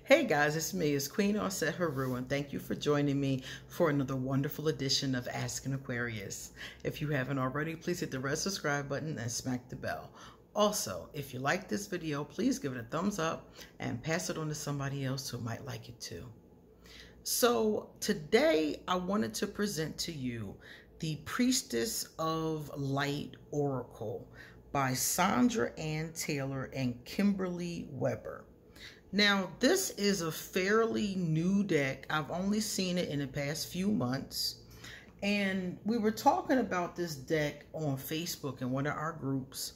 Hey guys, it's me, it's Queen Offset Haru, and thank you for joining me for another wonderful edition of Ask an Aquarius. If you haven't already, please hit the red subscribe button and smack the bell. Also, if you like this video, please give it a thumbs up and pass it on to somebody else who might like it too. So today I wanted to present to you the Priestess of Light Oracle by Sandra Ann Taylor and Kimberly Weber. Now, this is a fairly new deck. I've only seen it in the past few months. And we were talking about this deck on Facebook in one of our groups.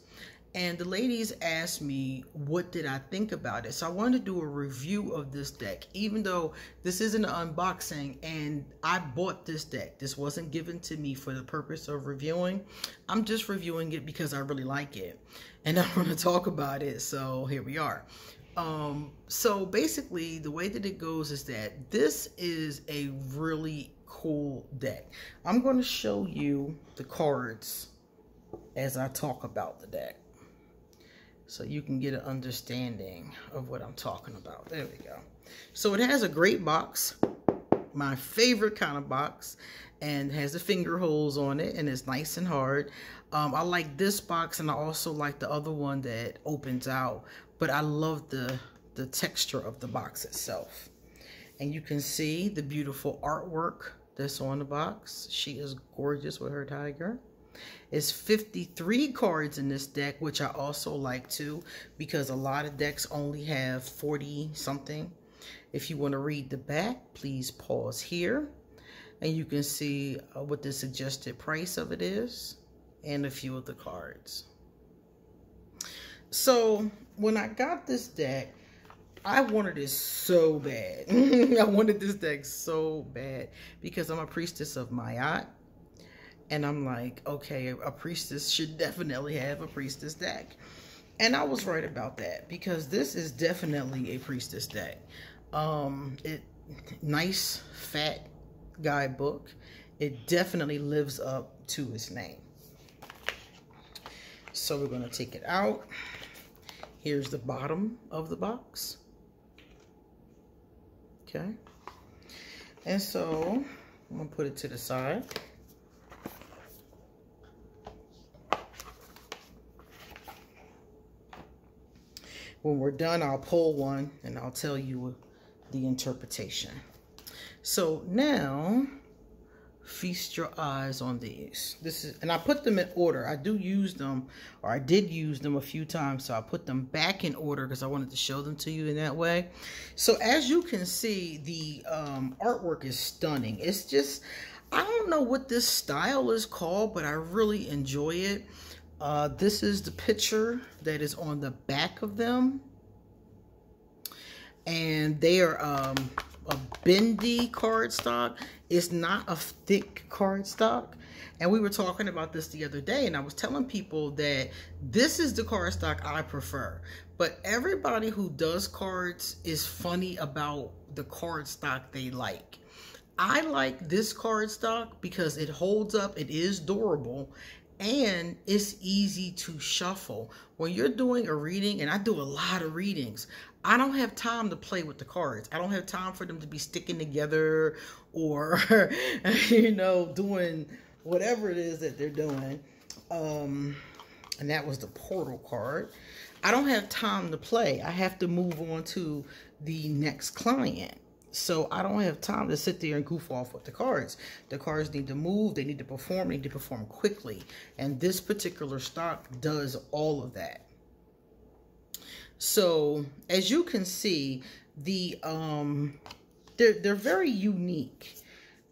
And the ladies asked me, what did I think about it? So I wanted to do a review of this deck, even though this isn't an unboxing and I bought this deck. This wasn't given to me for the purpose of reviewing. I'm just reviewing it because I really like it. And I want to talk about it. So here we are. So basically the way that it goes is that this is a really cool deck. I'm going to show you the cards as I talk about the deck, so you can get an understanding of what I'm talking about. There we go. So it has a great box, my favorite kind of box, and has the finger holes on it, and it's nice and hard. I like this box, and I also like the other one that opens out, but I love the texture of the box itself. And you can see the beautiful artwork that's on the box. She is gorgeous with her tiger. It's 53 cards in this deck, which I also like too, because a lot of decks only have 40 something. If you want to read the back, please pause here and you can see what the suggested price of it is and a few of the cards. So when I got this deck, I wanted it so bad. I wanted this deck so bad because I'm a priestess of Ma'at. And I'm like, okay, a priestess should definitely have a priestess deck. And I was right about that, because this is definitely a priestess deck. Nice, fat guidebook. It definitely lives up to its name. So we're going to take it out. Here's the bottom of the box. Okay. And so I'm going to put it to the side. When we're done, I'll pull one and I'll tell you the interpretation. So now, feast your eyes on these. And I put them in order. I do use them, or I did use them a few times, so I put them back in order because I wanted to show them to you in that way. So as you can see, the artwork is stunning. It's just, I don't know what this style is called, but I really enjoy it. This is the picture that is on the back of them. And they are a bendy cardstock. It's not a thick cardstock. And we were talking about this the other day, and I was telling people that this is the cardstock I prefer. But everybody who does cards is funny about the cardstock they like. I like this cardstock because it holds up, it is durable, and it's easy to shuffle. When you're doing a reading, and I do a lot of readings, I don't have time to play with the cards. I don't have time for them to be sticking together or, you know, doing whatever it is that they're doing. And that was the portal card. I don't have time to play. I have to move on to the next client. So I don't have time to sit there and goof off with the cards. The cards need to move, they need to perform, they need to perform quickly. And this particular stock does all of that. So as you can see, they're very unique.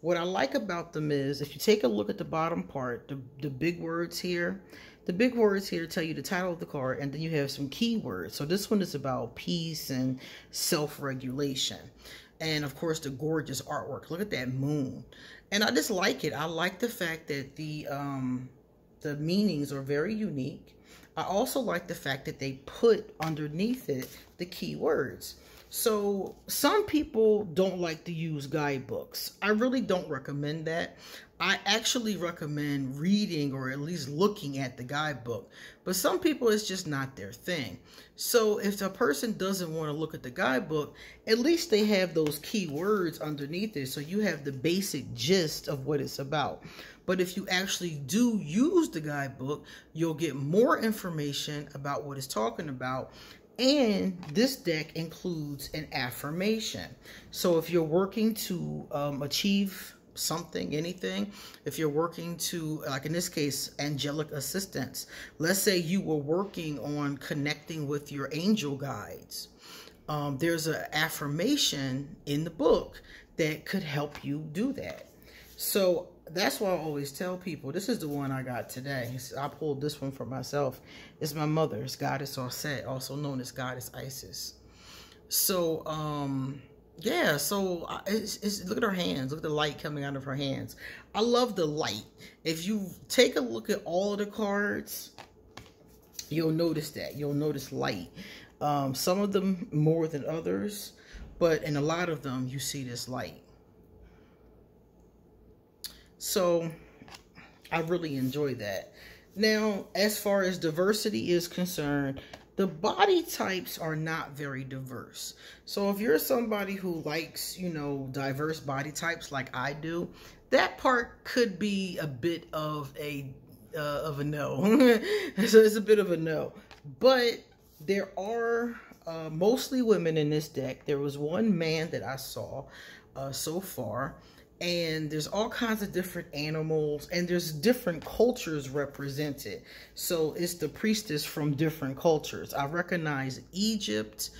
What I like about them is, if you take a look at the bottom part, the big words here, the big words here tell you the title of the card, and then you have some keywords. So this one is about peace and self-regulation. And of course, the gorgeous artwork. Look at that moon. And I just like it. I like the fact that the meanings are very unique. I also like the fact that they put underneath it the key words. So some people don't like to use guidebooks. I really don't recommend that. I actually recommend reading or at least looking at the guidebook. But some people, it's just not their thing. So if a person doesn't want to look at the guidebook, at least they have those key words underneath it. So you have the basic gist of what it's about. But if you actually do use the guidebook, you'll get more information about what it's talking about. And this deck includes an affirmation. So if you're working to achieve something, anything, if you're working to, like in this case, angelic assistance, let's say you were working on connecting with your angel guides, there's an affirmation in the book that could help you do that. So that's why I always tell people, this is the one I got today. I pulled this one for myself. It's my mother's Goddess Osset, also known as Goddess Isis. So, yeah, so look at her hands. Look at the light coming out of her hands. I love the light. If you take a look at all of the cards, you'll notice that. You'll notice light. Some of them more than others, but in a lot of them, you see this light. So I really enjoy that. Now, as far as diversity is concerned, the body types are not very diverse. So if you're somebody who likes, you know, diverse body types like I do, that part could be a bit of a no. So it's a bit of a no. But there are mostly women in this deck. There was one man that I saw so far. And there's all kinds of different animals, and there's different cultures represented. So it's the priestess from different cultures. I recognize Egypt.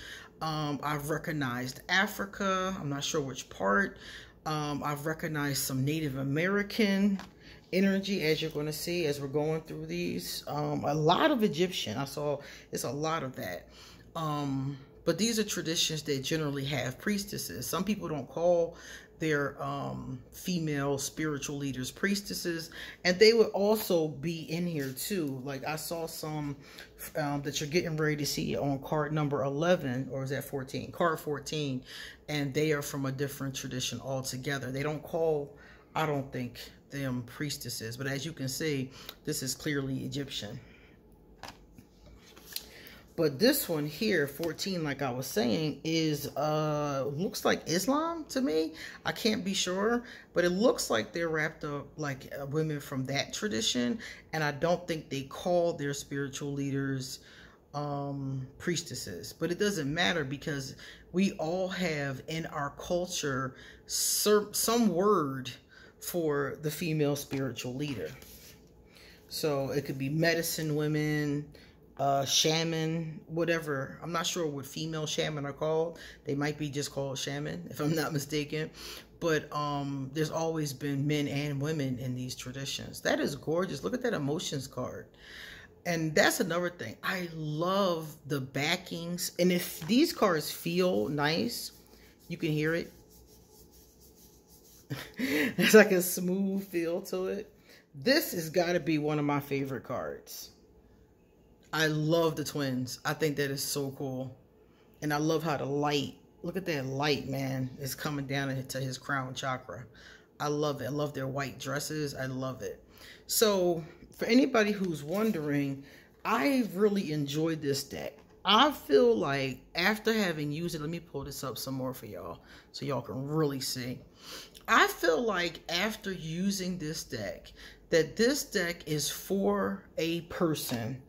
I've recognized Africa. I'm not sure which part. I've recognized some Native American energy, as you're going to see as we're going through these. A lot of Egyptian. I saw it's a lot of that. But these are traditions that generally have priestesses. Some people don't call their female spiritual leaders priestesses, and they would also be in here too. Like I saw some that you're getting ready to see on card number 11, or is that 14? Card 14, and they are from a different tradition altogether. They don't call, I don't think, them priestesses, but as you can see, this is clearly Egyptian. But this one here, 14, like I was saying, is looks like Islam to me. I can't be sure, but it looks like they're wrapped up like women from that tradition. And I don't think they call their spiritual leaders priestesses. But it doesn't matter, because we all have in our culture some word for the female spiritual leader. So it could be medicine women, shaman, whatever. I'm not sure what female shaman are called. They might be just called shaman, if I'm not mistaken. But there's always been men and women in these traditions. That is gorgeous. Look at that emotions card. And that's another thing. I love the backings. And if these cards feel nice, you can hear it. It's like a smooth feel to it. This has got to be one of my favorite cards. I love the twins. I think that is so cool. And I love how the light, look at that light, man, is coming down into his crown chakra. I love it. I love their white dresses. I love it. So for anybody who's wondering, I really enjoyed this deck. I feel like after having used it, let me pull this up some more for y'all so y'all can really see. I feel like after using this deck, that this deck is for a person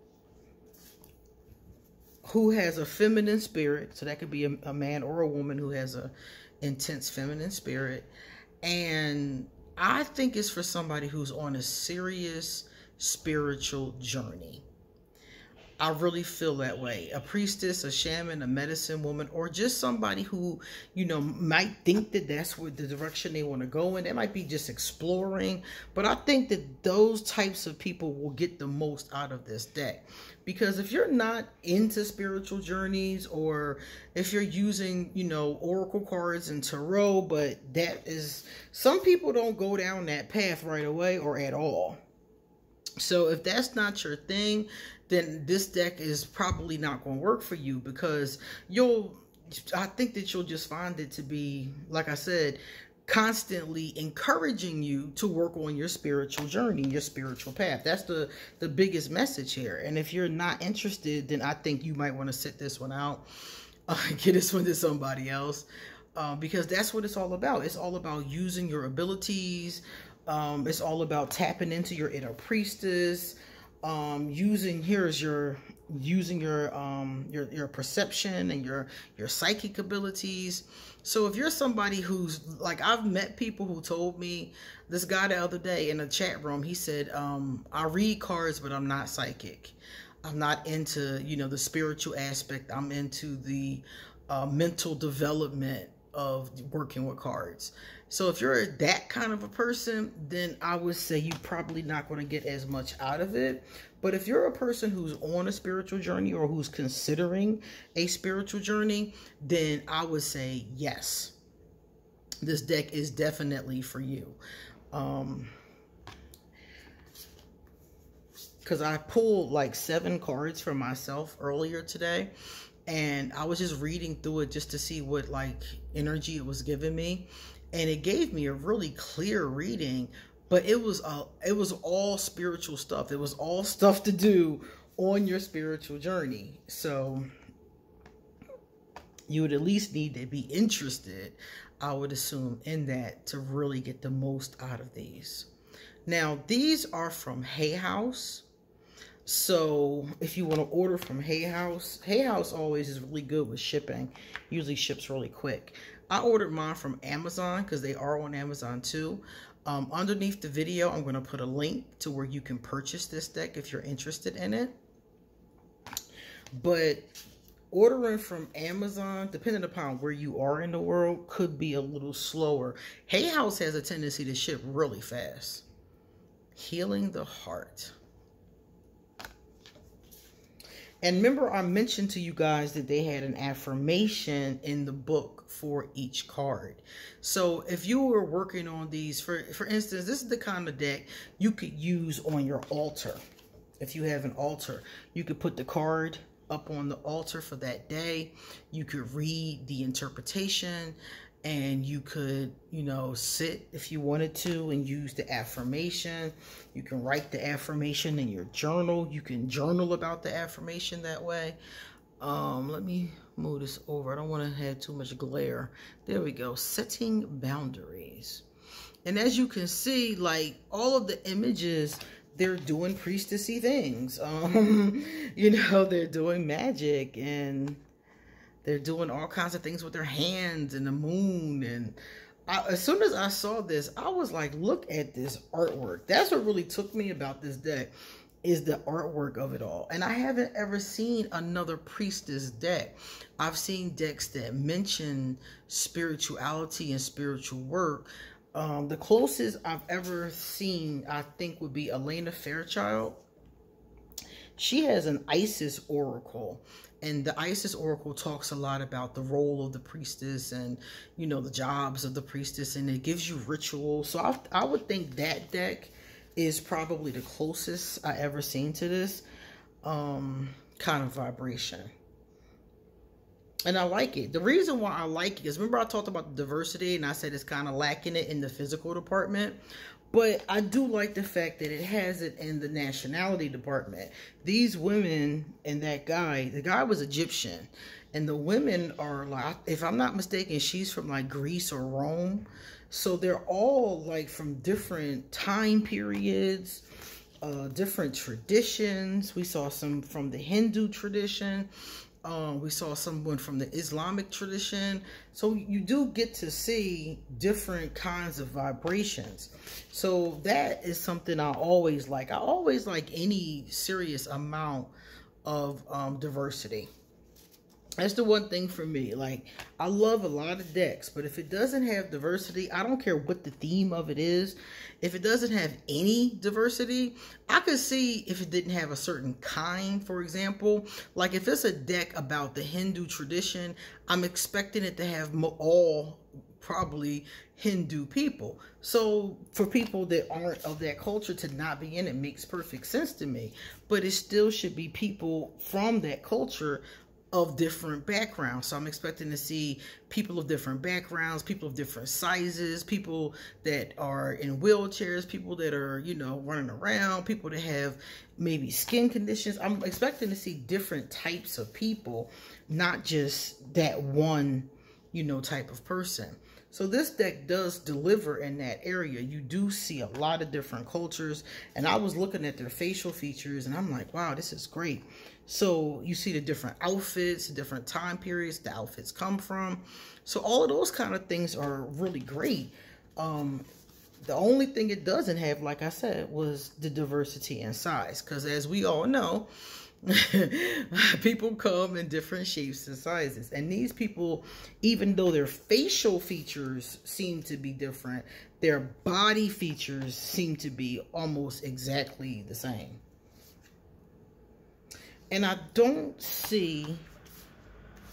who has a feminine spirit. So that could be a man or a woman who has a intense feminine spirit. And I think it's for somebody who's on a serious spiritual journey. I really feel that way. A priestess, a shaman, a medicine woman, or just somebody who, you know, might think that that's what the direction they want to go in. They might be just exploring. But I think that those types of people will get the most out of this deck. Because if you're not into spiritual journeys, or if you're using, you know, oracle cards and tarot, but that is, some people don't go down that path right away or at all. So if that's not your thing, then this deck is probably not going to work for you, because you'll I think that you'll just find it to be, like I said, constantly encouraging you to work on your spiritual journey, your spiritual path. That's the biggest message here. And if you're not interested, then I think you might want to sit this one out, get this one to somebody else, because that's what it's all about. It's all about using your abilities. It's all about tapping into your inner priestess, using your perception and your psychic abilities. So if you're somebody who's like, I've met people who told me, this guy the other day in a chat room, he said, I read cards, but I'm not psychic. I'm not into, you know, the spiritual aspect. I'm into the mental development of working with cards. So if you're that kind of a person, then I would say you're probably not going to get as much out of it. But if you're a person who's on a spiritual journey or who's considering a spiritual journey, then I would say yes, this deck is definitely for you. Because I pulled like 7 cards for myself earlier today, and I was just reading through it just to see what like energy it was giving me, and it gave me a really clear reading. But it was all spiritual stuff. It was all stuff to do on your spiritual journey. So you would at least need to be interested, I would assume, in that to really get the most out of these. Now, these are from Hay House. So if you want to order from Hay House always is really good with shipping. Usually ships really quick. I ordered mine from Amazon because they are on Amazon too. Underneath the video, I'm going to put a link to where you can purchase this deck if you're interested in it. But ordering from Amazon, depending upon where you are in the world, could be a little slower. Hay House has a tendency to ship really fast. Healing the Heart. And remember, I mentioned to you guys that they had an affirmation in the book for each card. So if you were working on these, for instance, this is the kind of deck you could use on your altar. If you have an altar, you could put the card up on the altar for that day. You could read the interpretation, and you could, you know, sit if you wanted to and use the affirmation. You can write the affirmation in your journal. You can journal about the affirmation that way. Let me move this over. I don't want to have too much glare. There we go. Setting boundaries. And as you can see, like all of the images, they're doing priestessy things. You know, they're doing magic, and they're doing all kinds of things with their hands and the moon. And as soon as I saw this, I was like, look at this artwork. That's what really took me about this deck, is the artwork of it all. And I haven't ever seen another priestess deck. I've seen decks that mention spirituality and spiritual work. The closest I've ever seen, I think, would be Elena Fairchild. She has an Isis oracle, and the Isis oracle talks a lot about the role of the priestess and, you know, the jobs of the priestess, and it gives you rituals. So I would think that deck is probably the closest I ever seen to this kind of vibration. And I like it. The reason why I like it is, remember I talked about the diversity, and I said it's kind of lacking it in the physical department. But I do like the fact that it has it in the nationality department. These women and that guy, the guy was Egyptian. And the women are like, if I'm not mistaken, she's from like Greece or Rome. So they're all like from different time periods, different traditions. We saw some from the Hindu tradition. We saw someone from the Islamic tradition. So you do get to see different kinds of vibrations. So that is something I always like. I always like any serious amount of diversity. That's the one thing for me. Like, I love a lot of decks, but if it doesn't have diversity, I don't care what the theme of it is. If it doesn't have any diversity, I could see if it didn't have a certain kind, for example. Like, if it's a deck about the Hindu tradition, I'm expecting it to have all probably Hindu people. So for people that aren't of that culture to not be in it makes perfect sense to me. But it still should be people from that culture of different backgrounds. So I'm expecting to see people of different backgrounds, people of different sizes, people that are in wheelchairs, people that are, you know, running around, people that have maybe skin conditions. I'm expecting to see different types of people, not just that one, you know, type of person. So this deck does deliver in that area. You do see a lot of different cultures. And I was looking at their facial features and I'm like, wow, this is great. So you see the different outfits, different time periods the outfits come from. So all of those kind of things are really great. The only thing it doesn't have, like I said, was the diversity in size. Because as we all know, people come in different shapes and sizes, and these people, even though their facial features seem to be different, their body features seem to be almost exactly the same. And I don't see,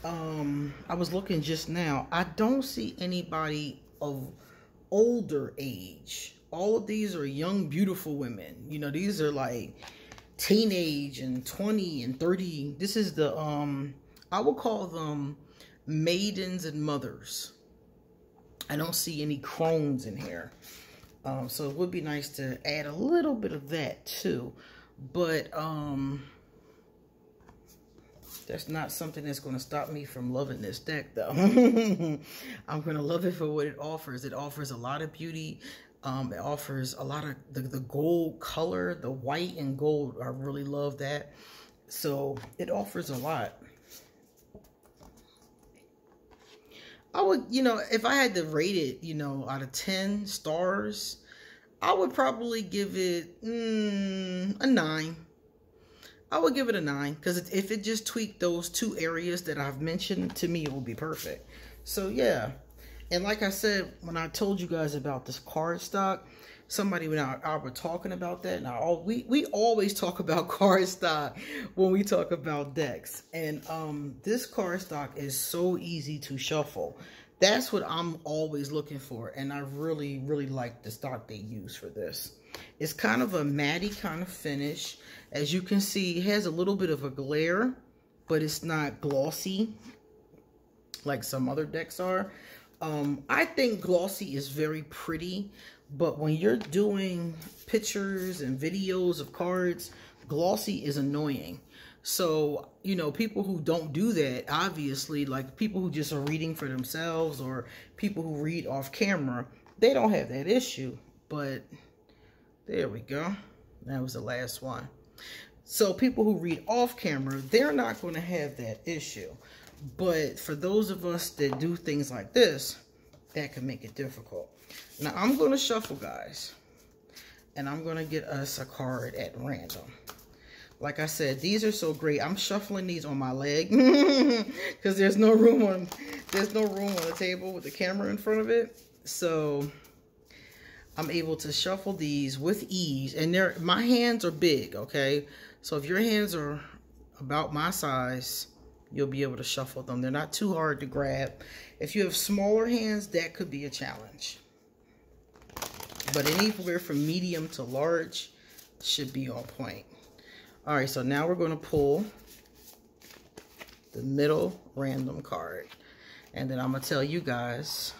I was looking just now, I don't see anybody of older age. All of these are young, beautiful women. You know, these are like teenage and 20 and 30. This is the I will call them maidens and mothers. I don't see any crones in here, so it would be nice to add a little bit of that too, but that's not something that's going to stop me from loving this deck though. I'm going to love it for what it offers. It offers a lot of beauty. It offers a lot of the gold color, the white and gold. I really love that. So it offers a lot. I would, you know, if I had to rate it, you know, out of 10 stars, I would probably give it a 9. I would give it a 9 because if it just tweaked those 2 areas that I've mentioned, to me, it would be perfect. So yeah. And like I said, when I told you guys about this card stock, somebody when I were talking about that, and we always talk about card stock when we talk about decks. And this card stock is so easy to shuffle. That's what I'm always looking for. And I really, really like the stock they use for this. It's kind of a matte kind of finish. As you can see, it has a little bit of a glare, but it's not glossy like some other decks are. I think glossy is very pretty, but when you're doing pictures and videos of cards, glossy is annoying. So, you know, people who don't do that, obviously, like people who just are reading for themselves or people who read off camera, they don't have that issue. But there we go. That was the last one. So people who read off camera, they're not going to have that issue. But for those of us that do things like this, that can make it difficult. Now, I'm going to shuffle, guys. And I'm going to get us a card at random. Like I said, these are so great. I'm shuffling these on my leg. Because there's no room on the table with the camera in front of it. So I'm able to shuffle these with ease. And my hands are big, okay? So if your hands are about my size, you'll be able to shuffle them. They're not too hard to grab. If you have smaller hands, that could be a challenge. But anywhere from medium to large should be on point. All right, so now we're going to pull the middle random card. And then I'm going to tell you guys,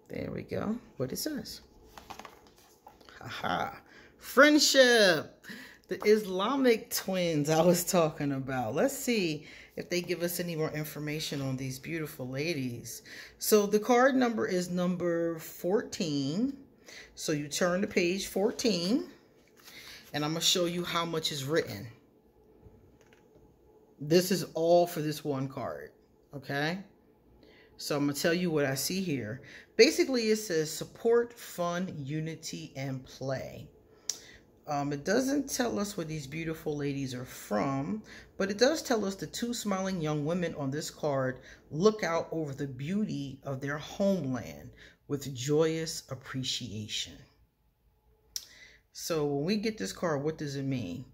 there we go, what it says. Haha, friendship. The Islamic twins I was talking about. Let's see if they give us any more information on these beautiful ladies. So the card number is number 14. So you turn to page 14. And I'm going to show you how much is written. This is all for this one card. Okay? So I'm going to tell you what I see here. Basically, it says support, fun, unity, and play. It doesn't tell us where these beautiful ladies are from, but it does tell us the 2 smiling young women on this card look out over the beauty of their homeland with joyous appreciation. So when we get this card, what does it mean?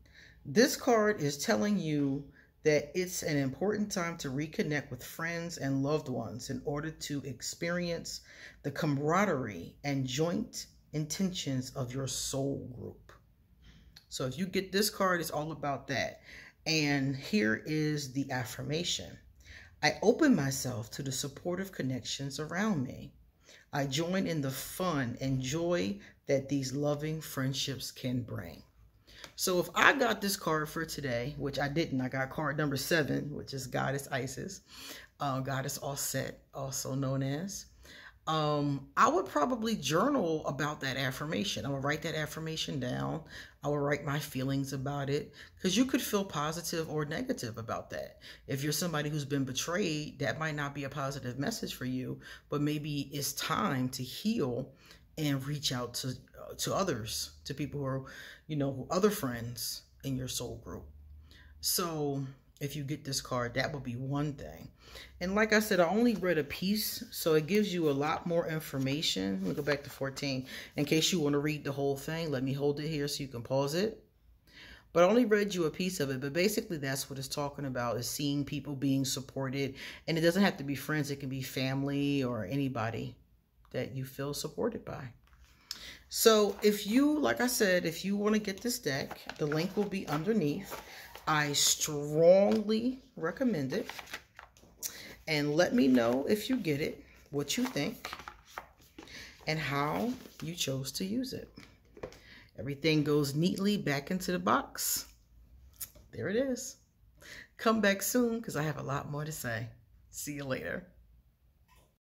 This card is telling you that it's an important time to reconnect with friends and loved ones in order to experience the camaraderie and joint intentions of your soul group. So if you get this card, it's all about that. And here is the affirmation. I open myself to the supportive connections around me. I join in the fun and joy that these loving friendships can bring. So if I got this card for today, which I didn't, I got card number 7, which is Goddess Isis, Goddess Offset, also known as. I would probably journal about that affirmation. I would write that affirmation down. I would write my feelings about it, because you could feel positive or negative about that. If you're somebody who's been betrayed, that might not be a positive message for you, but maybe it's time to heal and reach out to others, to people who are, you know, other friends in your soul group. So if you get this card, that would be one thing. And like I said, I only read a piece, so it gives you a lot more information. Let me go back to 14. In case you want to read the whole thing, let me hold it here so you can pause it. But I only read you a piece of it. But basically, that's what it's talking about, is seeing people being supported. And it doesn't have to be friends. It can be family or anybody that you feel supported by. So if you, like I said, if you want to get this deck, the link will be underneath. I strongly recommend it. And let me know if you get it, what you think, and how you chose to use it. Everything goes neatly back into the box. There it is. Come back soon, because I have a lot more to say. See you later.